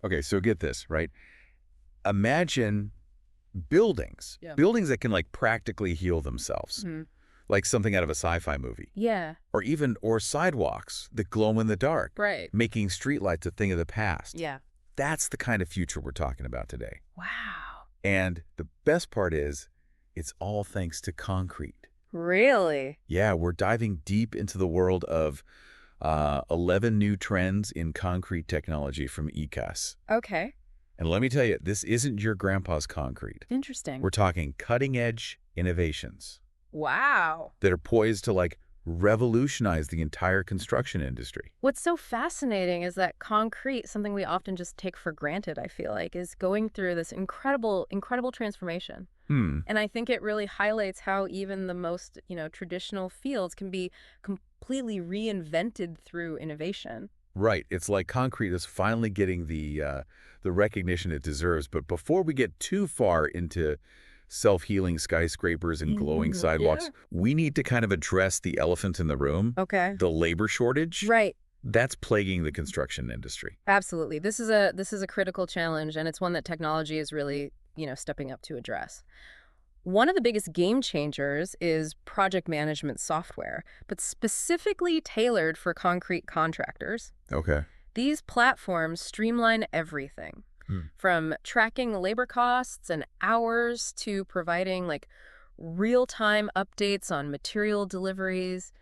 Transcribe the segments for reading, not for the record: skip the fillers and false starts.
Okay, so get this, right? Imagine buildings. Yeah. Buildings that can like practically heal themselves, Hmm. like something out of a sci-fi movie. Yeah. Or sidewalks that glow in the dark, Right. making streetlights a thing of the past. Yeah. That's the kind of future we're talking about today. Wow. And the best part is, it's all thanks to concrete. Really? Yeah, we're diving deep into the world of 11 new trends in concrete technology from ECAS. Okay. And let me tell you, this isn't your grandpa's concrete. Interesting. We're talking cutting-edge innovations Wow. that are poised to like revolutionize the entire construction industry. What's so fascinating is that concrete, something we often just take for granted, I feel like, is going through this incredible transformation. And I think it really highlights how even the most, traditional fields can be completely reinvented through innovation. Right. It's like concrete is finally getting the recognition it deserves. But before we get too far into self-healing skyscrapers and glowing sidewalks, we need to kind of address the elephant in the room, Okay. the labor shortage. Right. That's plaguing the construction industry. Absolutely. This is a critical challenge, and it's one that technology is really, stepping up to address. One of the biggest game changers is project management software, but specifically tailored for concrete contractors. Okay. These platforms streamline everything, from tracking labor costs and hours to providing like real-time updates on material deliveries,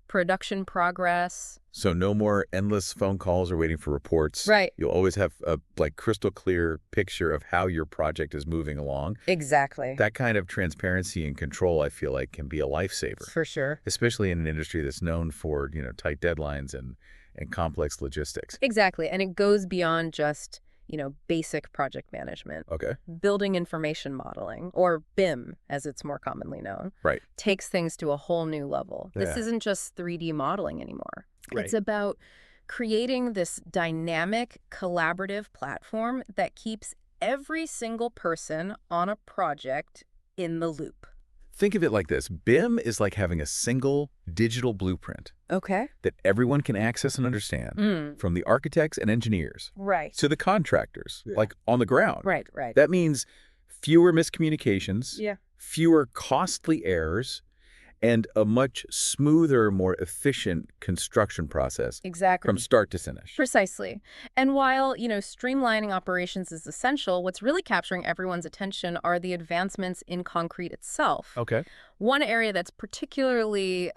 production progress. So no more endless phone calls or waiting for reports. Right. You'll always have a like crystal clear picture of how your project is moving along. Exactly. That kind of transparency and control, I feel like, can be a lifesaver, For sure. especially in an industry that's known for, tight deadlines and complex logistics. Exactly. And it goes beyond just, basic project management. Okay. Building information modeling, or BIM as it's more commonly known, Right. takes things to a whole new level. This Yeah. isn't just 3D modeling anymore. Right. It's about creating this dynamic, collaborative platform that keeps every single person on a project in the loop. Think of it like this. BIM is like having a single digital blueprint Okay. that everyone can access and understand, from the architects and engineers Right. to the contractors, like on the ground. Right, right. That means fewer miscommunications, Yeah. fewer costly errors, and a much smoother, more efficient construction process Exactly. from start to finish. Precisely. And while, streamlining operations is essential, what's really capturing everyone's attention are the advancements in concrete itself. Okay. One area that's particularly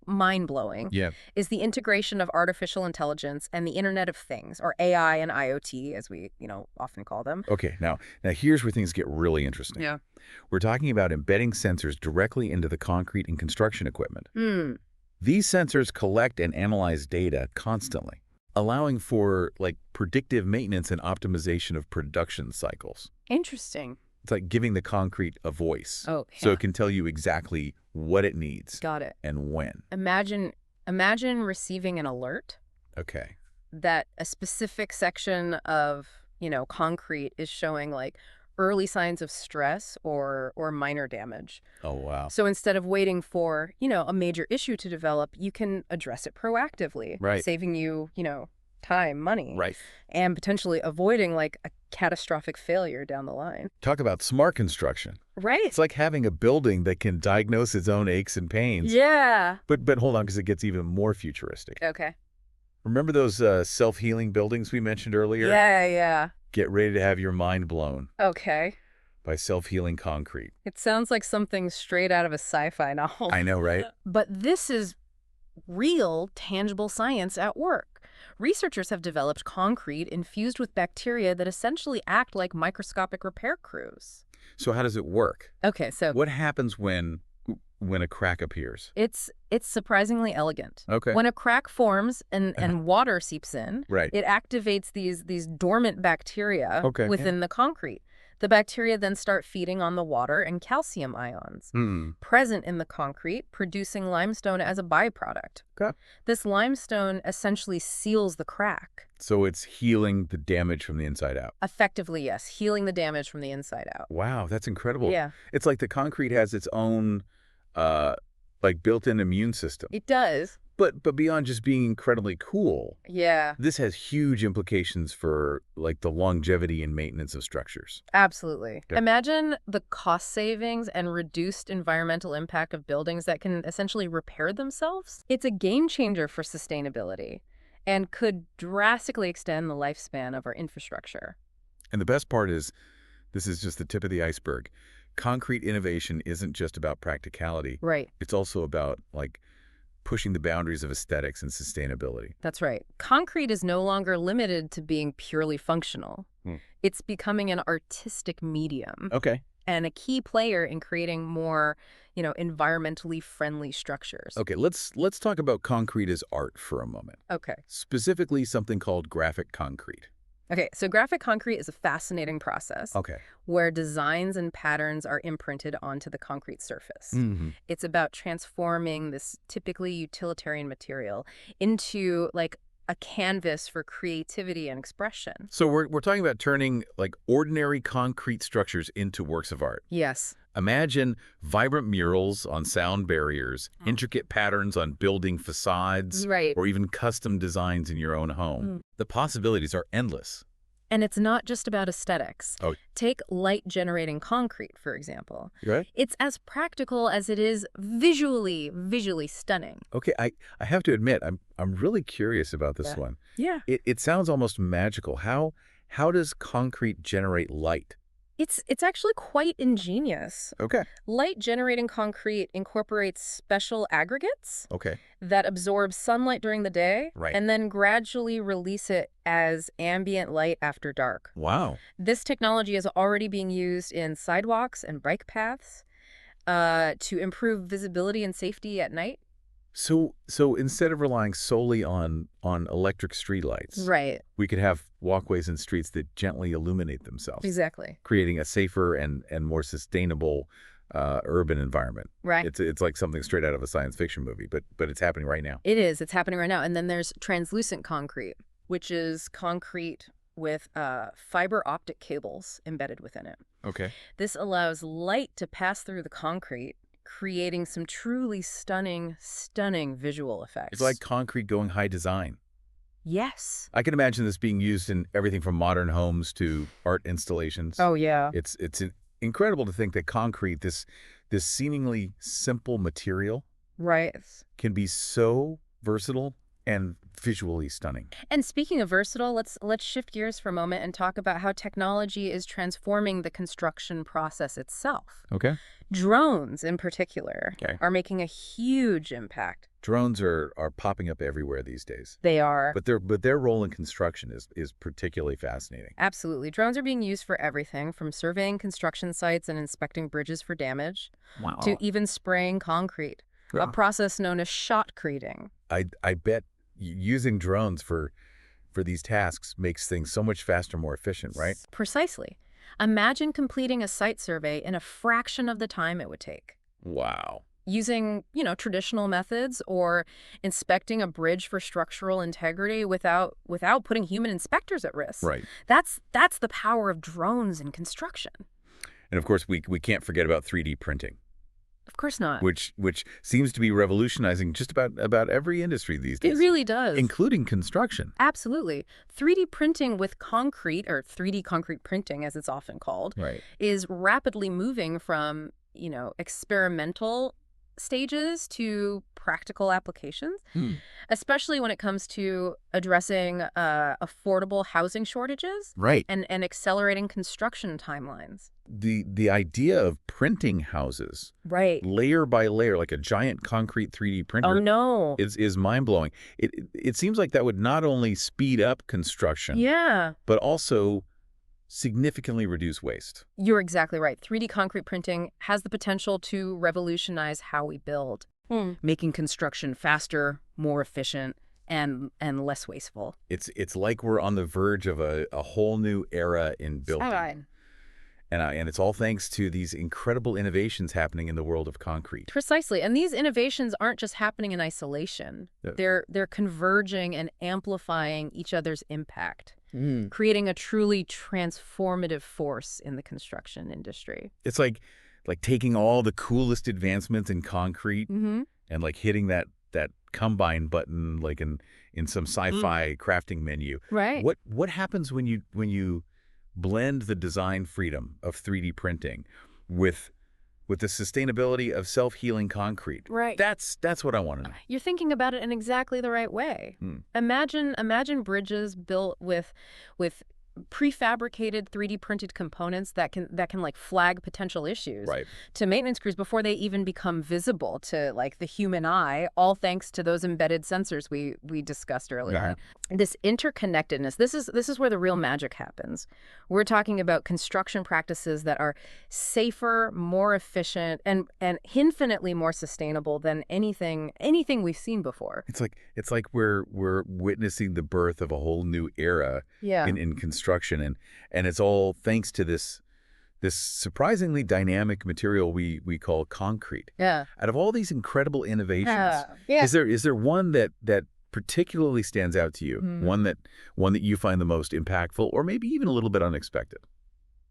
mind-blowing Yeah. is the integration of artificial intelligence and the Internet of Things, or AI and IoT, as we, often call them. Okay. Now here's where things get really interesting. Yeah. We're talking about embedding sensors directly into the concrete and construction equipment. These sensors collect and analyze data constantly, allowing for like predictive maintenance and optimization of production cycles. Interesting. It's like giving the concrete a voice. Oh, So yeah. it can tell you exactly what it needs Got it. and when. Imagine receiving an alert Okay. that a specific section of, concrete is showing like early signs of stress or minor damage. Oh, wow. So instead of waiting for, a major issue to develop, you can address it proactively, Right. saving you, time, money, Right. and potentially avoiding like a catastrophic failure down the line. Talk about smart construction. Right. It's like having a building that can diagnose its own aches and pains. Yeah. But hold on, because it gets even more futuristic. Okay. Remember those self-healing buildings we mentioned earlier? Yeah. Get ready to have your mind blown Okay. by self-healing concrete. It sounds like something straight out of a sci-fi novel. I know, right? But this is real, tangible science at work. Researchers have developed concrete infused with bacteria that essentially act like microscopic repair crews. So how does it work? Okay, so What happens when a crack appears? it's surprisingly elegant. Okay. When a crack forms and water seeps in, Right. it activates these dormant bacteria Okay, within the concrete. The bacteria then start feeding on the water and calcium ions present in the concrete, producing limestone as a byproduct. Okay. This limestone essentially seals the crack. So it's healing the damage from the inside out. Effectively, yes, healing the damage from the inside out. Wow, that's incredible. Yeah. It's like the concrete has its own like built-in immune system. It does. But beyond just being incredibly cool, Yeah, this has huge implications for like the longevity and maintenance of structures. absolutely. Okay. Imagine the cost savings and reduced environmental impact of buildings that can essentially repair themselves. It's a game changer for sustainability and could drastically extend the lifespan of our infrastructure. And the best part is, this is just the tip of the iceberg. Concrete innovation isn't just about practicality. Right. It's also about like pushing the boundaries of aesthetics and sustainability. That's right. Concrete is no longer limited to being purely functional. It's becoming an artistic medium Okay. and a key player in creating more, environmentally friendly structures. Okay, let's talk about concrete as art for a moment. Okay. Specifically something called graphic concrete. Okay, so graphic concrete is a fascinating process Okay. where designs and patterns are imprinted onto the concrete surface. It's about transforming this typically utilitarian material into like a canvas for creativity and expression. So we're talking about turning like ordinary concrete structures into works of art. Yes. Imagine vibrant murals on sound barriers, intricate patterns on building facades, Right. or even custom designs in your own home. The possibilities are endless. And it's not just about aesthetics. Oh. Take light-generating concrete, for example. Right? It's as practical as it is visually stunning. Okay, I have to admit, I'm really curious about this one. Yeah. It sounds almost magical. How does concrete generate light? It's actually quite ingenious. Okay. Light-generating concrete incorporates special aggregates Okay. that absorb sunlight during the day Right. and then gradually release it as ambient light after dark. Wow. This technology is already being used in sidewalks and bike paths to improve visibility and safety at night. So instead of relying solely on electric streetlights, Right. we could have walkways and streets that gently illuminate themselves, Exactly. creating a safer and more sustainable urban environment. Right. It's like something straight out of a science fiction movie, but it's happening right now. It is. It's happening right now. And then there's translucent concrete, which is concrete with fiber optic cables embedded within it. Okay. This allows light to pass through the concrete, creating some truly stunning visual effects. It's like concrete going high design. Yes. I can imagine this being used in everything from modern homes to art installations. Oh, yeah. It's incredible to think that concrete, this seemingly simple material, Right. can be so versatile and visually stunning. And speaking of versatile, let's shift gears for a moment and talk about how technology is transforming the construction process itself. Okay. Drones, in particular, Okay. are making a huge impact. Drones are popping up everywhere these days. They are. But their role in construction is particularly fascinating. Absolutely. Drones are being used for everything from surveying construction sites and inspecting bridges for damage Wow. to even spraying concrete, a process known as shotcreting. I bet using drones for these tasks makes things so much faster, more efficient, right? Precisely. Imagine completing a site survey in a fraction of the time it would take. Wow. Using, traditional methods or inspecting a bridge for structural integrity without putting human inspectors at risk. Right. That's the power of drones in construction. And of course, we can't forget about 3D printing, Of course not. which seems to be revolutionizing just about every industry these days. It really does. Including construction. Absolutely. 3D printing with concrete, or 3D concrete printing as it's often called, Right. is rapidly moving from, experimental stages to practical applications, especially when it comes to addressing affordable housing shortages Right. and accelerating construction timelines. The idea of printing houses Right. layer by layer like a giant concrete 3D printer Oh, no. is mind-blowing. It seems like that would not only speed up construction, Yeah. but also significantly reduce waste. You're exactly right. 3D concrete printing has the potential to revolutionize how we build, making construction faster, more efficient, and less wasteful. It's like we're on the verge of a whole new era in building. And it's all thanks to these incredible innovations happening in the world of concrete. Precisely. And these innovations aren't just happening in isolation. Yeah. They're converging and amplifying each other's impact, creating a truly transformative force in the construction industry. It's like taking all the coolest advancements in concrete and like hitting that combine button like in some sci-fi crafting menu. Right. What happens when you blend the design freedom of 3D printing with the sustainability of self-healing concrete? Right. That's what I want to know. You're thinking about it in exactly the right way. Imagine bridges built with prefabricated 3D printed components that can like flag potential issues Right. to maintenance crews before they even become visible to like the human eye, all thanks to those embedded sensors we discussed earlier. Yeah. This interconnectedness, this is where the real magic happens. We're talking about construction practices that are safer, more efficient, and infinitely more sustainable than anything we've seen before. It's like we're witnessing the birth of a whole new era Yeah. in construction, and it's all thanks to this surprisingly dynamic material we call concrete. Yeah. Out of all these incredible innovations, Yeah. is there one that particularly stands out to you? One that you find the most impactful, or maybe even a little bit unexpected?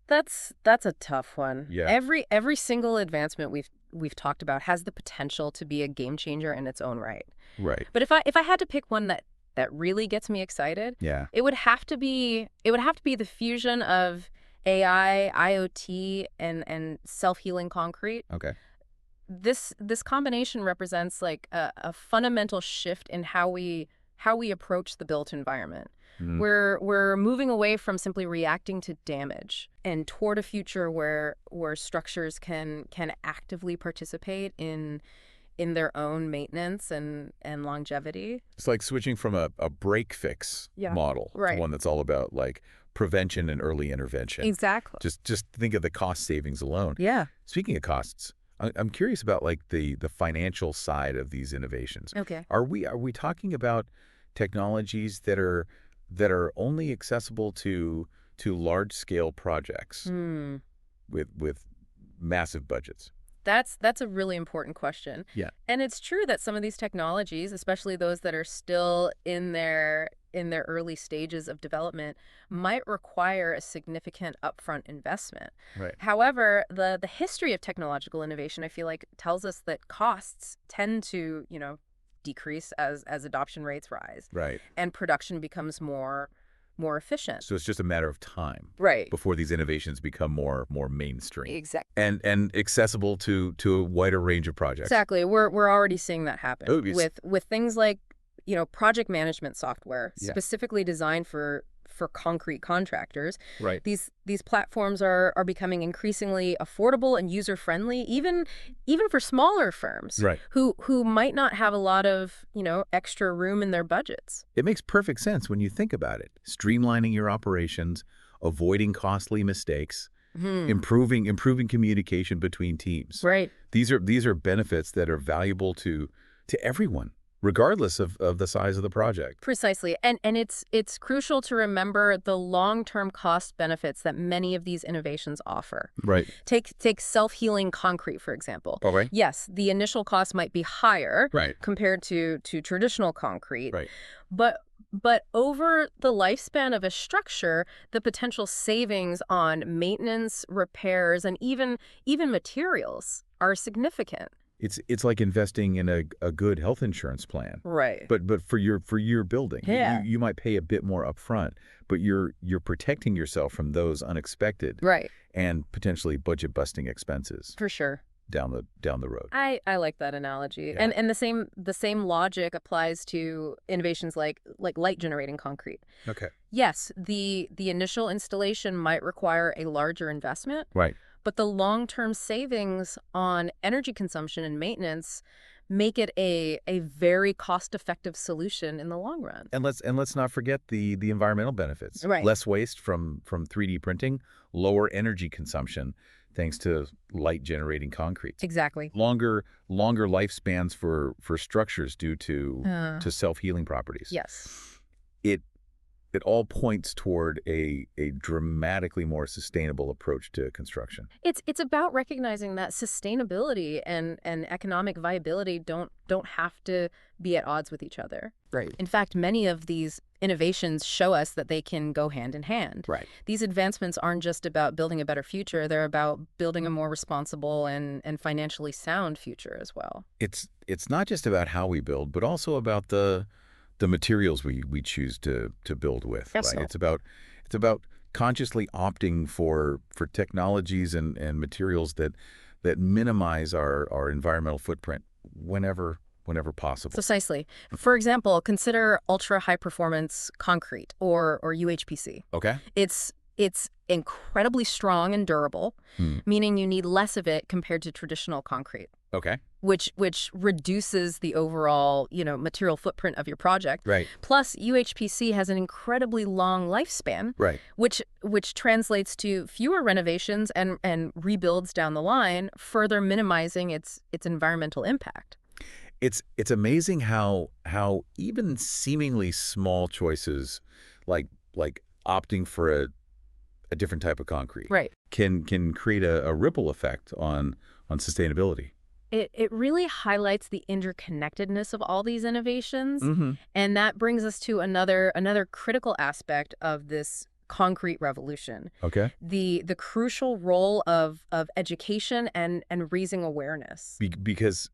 That's a tough one. Yeah. Every single advancement we've talked about has the potential to be a game changer in its own right. Right. But if I had to pick one that really gets me excited, Yeah. it would have to be the fusion of AI, IoT, and self-healing concrete. Okay. This combination represents like a fundamental shift in how we approach the built environment. We're moving away from simply reacting to damage and toward a future where structures can actively participate in their own maintenance and longevity. It's like switching from a break fix model to one that's all about like prevention and early intervention. Exactly. Just think of the cost savings alone. Yeah. Speaking of costs, I'm curious about like the financial side of these innovations. Okay. Are we talking about technologies that are only accessible to large scale projects with massive budgets? That's a really important question. Yeah. And it's true that some of these technologies, especially those that are still in their early stages of development, might require a significant upfront investment. Right. However, the history of technological innovation, I feel like, tells us that costs tend to, decrease as adoption rates rise. Right. And production becomes more efficient. So it's just a matter of time, right, before these innovations become more mainstream. Exactly. And accessible to a wider range of projects. Exactly. We're already seeing that happen with things like, project management software specifically designed for concrete contractors. Right. These platforms are becoming increasingly affordable and user-friendly, even for smaller firms who might not have a lot of, extra room in their budgets. It makes perfect sense when you think about it. Streamlining your operations, avoiding costly mistakes, improving communication between teams. Right. These are benefits that are valuable to everyone, regardless of the size of the project. Precisely. And it's crucial to remember the long-term cost benefits that many of these innovations offer. Right. Take self-healing concrete, for example. Okay. Yes, the initial cost might be higher compared to traditional concrete. Right. But over the lifespan of a structure, the potential savings on maintenance, repairs, and even materials are significant. It's like investing in a good health insurance plan. Right. But for your building. Yeah. You might pay a bit more upfront, but you're protecting yourself from those unexpected and potentially budget busting expenses. For sure. Down the road. I like that analogy. Yeah. And the same logic applies to innovations like light generating concrete. Okay. Yes, the initial installation might require a larger investment. Right. But the long-term savings on energy consumption and maintenance make it a very cost-effective solution in the long run. And let's not forget the environmental benefits. Right. Less waste from 3D printing, lower energy consumption thanks to light generating concrete. Exactly. Longer lifespans for structures due to self-healing properties. Yes. it all points toward a dramatically more sustainable approach to construction. It's about recognizing that sustainability and economic viability don't have to be at odds with each other. Right. In fact, many of these innovations show us that they can go hand in hand. Right. These advancements aren't just about building a better future, they're about building a more responsible and financially sound future as well. It's not just about how we build, but also about the materials we choose to build with. Yes, Right. so. It's about consciously opting for technologies and materials that minimize our environmental footprint whenever possible. Precisely. For example, consider ultra high performance concrete or UHPC. Okay. It's incredibly strong and durable, meaning you need less of it compared to traditional concrete, Okay. which reduces the overall, material footprint of your project. Right. Plus, UHPC has an incredibly long lifespan, Right. which translates to fewer renovations and rebuilds down the line, further minimizing its environmental impact. It's amazing how even seemingly small choices like opting for a different type of concrete Right. can create a ripple effect on sustainability. It really highlights the interconnectedness of all these innovations, Mm-hmm. and that brings us to another critical aspect of this concrete revolution, Okay. the crucial role of education and raising awareness. Because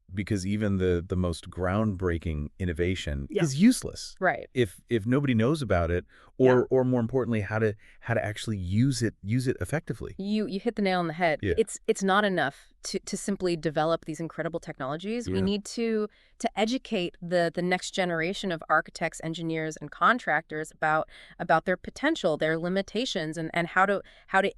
even the most groundbreaking innovation Yeah. is useless Right. if nobody knows about it, or more importantly, how to actually use it effectively. You hit the nail on the head. Yeah. It's not enough to simply develop these incredible technologies. We Yeah. need to educate the next generation of architects, engineers, and contractors about their potential, their limitations, and how to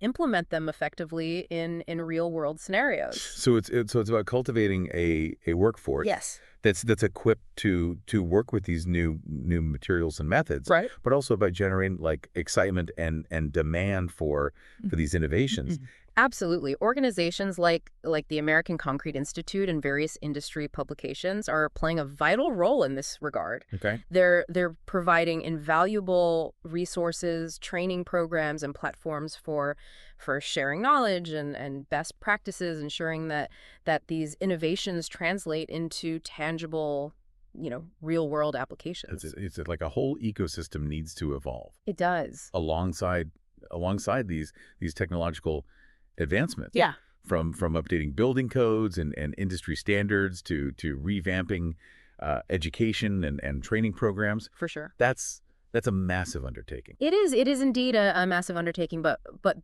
implement them effectively in real world scenarios. So it's about cultivating a workforce Yes. that's equipped to work with these new materials and methods, Right. but also about generating like excitement and demand for these innovations. Absolutely. Organizations like the American Concrete Institute and various industry publications are playing a vital role in this regard. Okay. They're providing invaluable resources, training programs, and platforms for sharing knowledge and best practices, ensuring that these innovations translate into tangible, real world applications. It's like a whole ecosystem needs to evolve It does. alongside these technological advancements. Yeah. From updating building codes and industry standards to revamping education and training programs. For sure. That's a massive undertaking. It is indeed a massive undertaking, but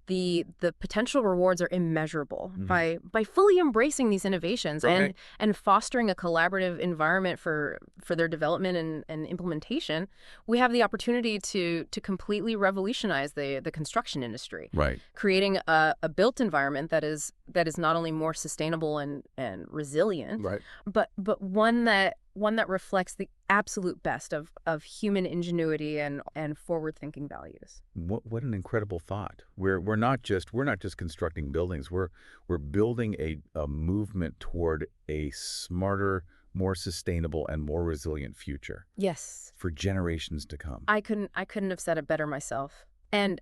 the potential rewards are immeasurable. Mhm. By fully embracing these innovations Right. and fostering a collaborative environment for their development and implementation, we have the opportunity to completely revolutionize the construction industry, Right. creating a built environment that is not only more sustainable and resilient, Right. but one that reflects the absolute best of human ingenuity and forward-thinking values. What an incredible thought. We're not just constructing buildings. We're building a movement toward a smarter, more sustainable, and more resilient future Yes. for generations to come. I couldn't have said it better myself. And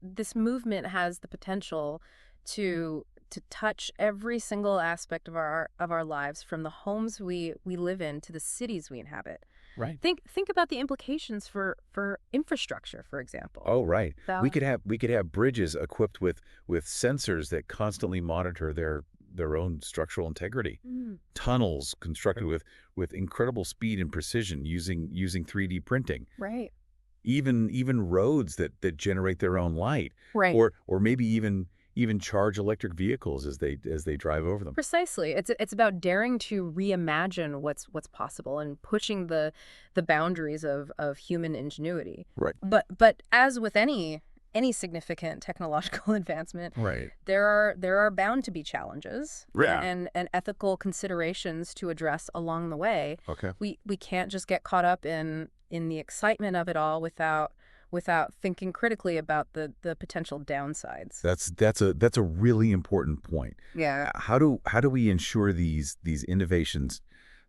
this movement has the potential to touch every single aspect of our lives, from the homes we live in to the cities we inhabit. Right. Think about the implications for infrastructure, for example. Oh, right. So- We could have bridges equipped with sensors that constantly monitor their own structural integrity. Mm. Tunnels constructed with incredible speed and precision using 3D printing. Right. Even roads that generate their own light. Right. Or maybe even charge electric vehicles as they drive over them. Precisely. It's about daring to reimagine what's possible and pushing the boundaries of human ingenuity. Right. But as with any significant technological advancement, Right. there are bound to be challenges Yeah. and ethical considerations to address along the way. Okay. We can't just get caught up in the excitement of it all without thinking critically about the potential downsides. That's a really important point. Yeah. How do we ensure these innovations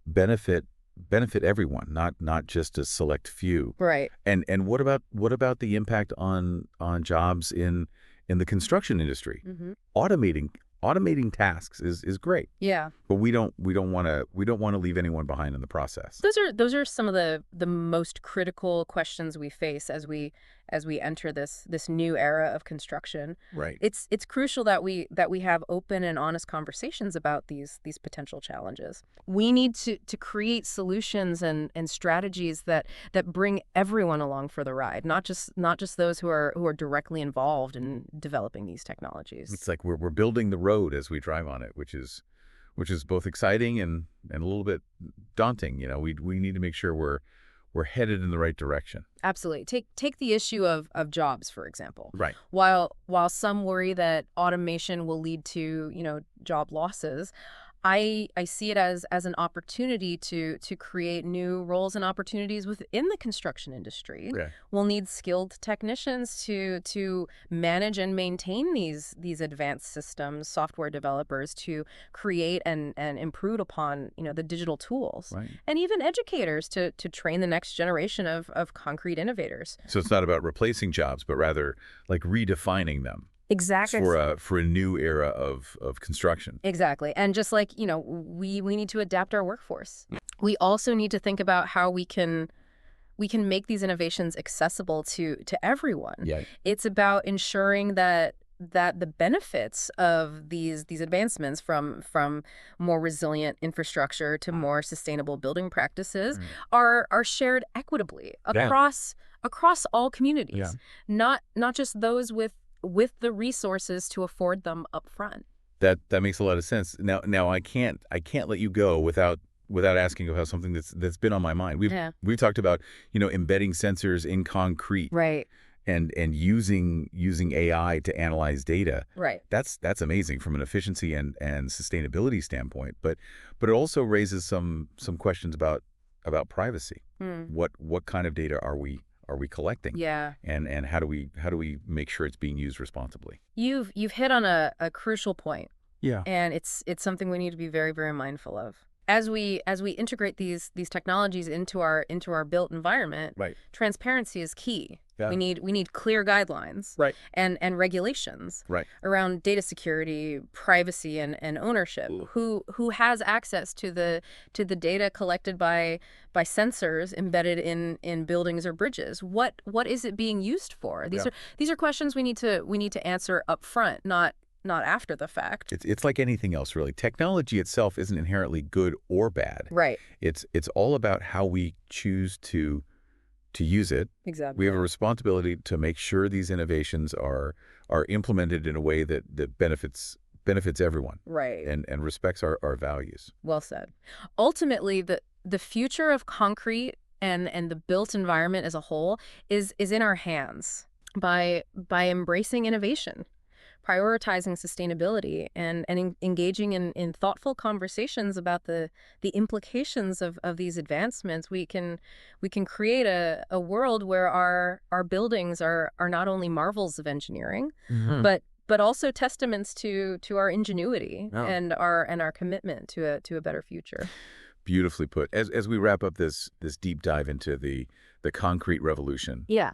benefit benefit everyone, not just a select few. Right. And what about the impact on jobs in the construction industry? Mm-hmm. Automating tasks is great, Yeah. but we don't want to leave anyone behind in the process. Those are some of the most critical questions we face as we enter this new era of construction. Right. It's crucial that we have open and honest conversations about these potential challenges. We need to create solutions and strategies that bring everyone along for the ride, not just those who are directly involved in developing these technologies. It's like we're building the road as we drive on it, which is both exciting and a little bit daunting. We need to make sure we're headed in the right direction. Absolutely. Take the issue of jobs, for example. Right. While some worry that automation will lead to, job losses, I see it as an opportunity to create new roles and opportunities within the construction industry. Yeah. We'll need skilled technicians to manage and maintain these advanced systems, software developers to create and improve upon, the digital tools. Right. And even educators to train the next generation of concrete innovators. So it's not about replacing jobs, but rather like redefining them Exactly. for a new era of construction. Exactly. And just like, we need to adapt our workforce. We also need to think about how we can make these innovations accessible to everyone. Yeah. It's about ensuring that the benefits of these advancements from more resilient infrastructure to more sustainable building practices are shared equitably across all communities. Yeah. Not just those with the resources to afford them up front. That makes a lot of sense. Now I can't let you go without asking about something that's been on my mind. We've talked about, embedding sensors in concrete. Right. And using AI to analyze data. Right. That's amazing from an efficiency and sustainability standpoint. But it also raises some questions about privacy. What kind of data are we collecting? Yeah. And how do we make sure it's being used responsibly? You've hit on a crucial point. Yeah. And it's something we need to be very, very mindful of. As we integrate these technologies into our built environment, Right. transparency is key. Yeah. We need clear guidelines, Right. and regulations, Right. around data security, privacy, and ownership. Who has access to the data collected by sensors embedded in buildings or bridges? What is it being used for? These are questions we need to answer up front, not after the fact. It's like anything else, really. Technology itself isn't inherently good or bad. Right. It's all about how we choose to use it. Exactly. We have a responsibility to make sure these innovations are implemented in a way that benefits everyone. Right. And respects our values. Well said. Ultimately, the future of concrete and the built environment as a whole is in our hands. By embracing innovation, prioritizing sustainability, and engaging in thoughtful conversations about the implications of these advancements, we can create a world where our buildings are not only marvels of engineering, but also testaments to our ingenuity and our commitment to a better future. Beautifully put. As we wrap up this deep dive into the concrete revolution. Yeah.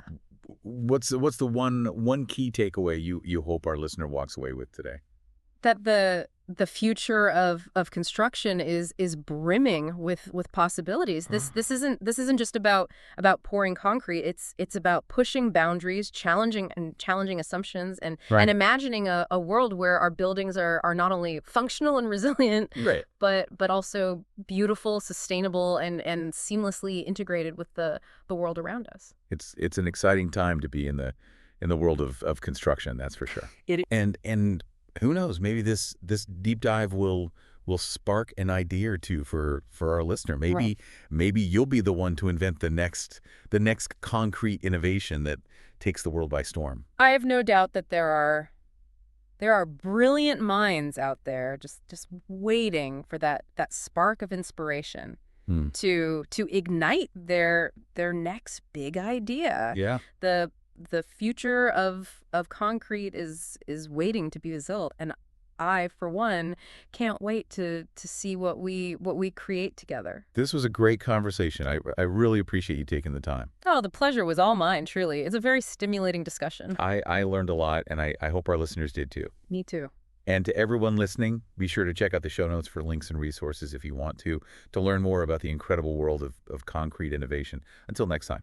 What's the one key takeaway you hope our listener walks away with today? That the future of construction is brimming with possibilities. This isn't just about pouring concrete. It's about pushing boundaries, challenging assumptions, and imagining a world where our buildings are not only functional and resilient, right, but also beautiful, sustainable, and seamlessly integrated with the world around us. It's an exciting time to be in the world of construction, that's for sure. And who knows, maybe this deep dive will spark an idea or two for our listener. Maybe you'll be the one to invent the next concrete innovation that takes the world by storm. I have no doubt that there are brilliant minds out there just waiting for that spark of inspiration to ignite their next big idea. Yeah. The future of concrete is waiting to be built, and I, for one, can't wait to see what we create together. This was a great conversation. I really appreciate you taking the time. Oh, the pleasure was all mine, truly. It's a very stimulating discussion. I learned a lot, and I hope our listeners did too. Me too. And to everyone listening, be sure to check out the show notes for links and resources if you want to learn more about the incredible world of concrete innovation. Until next time.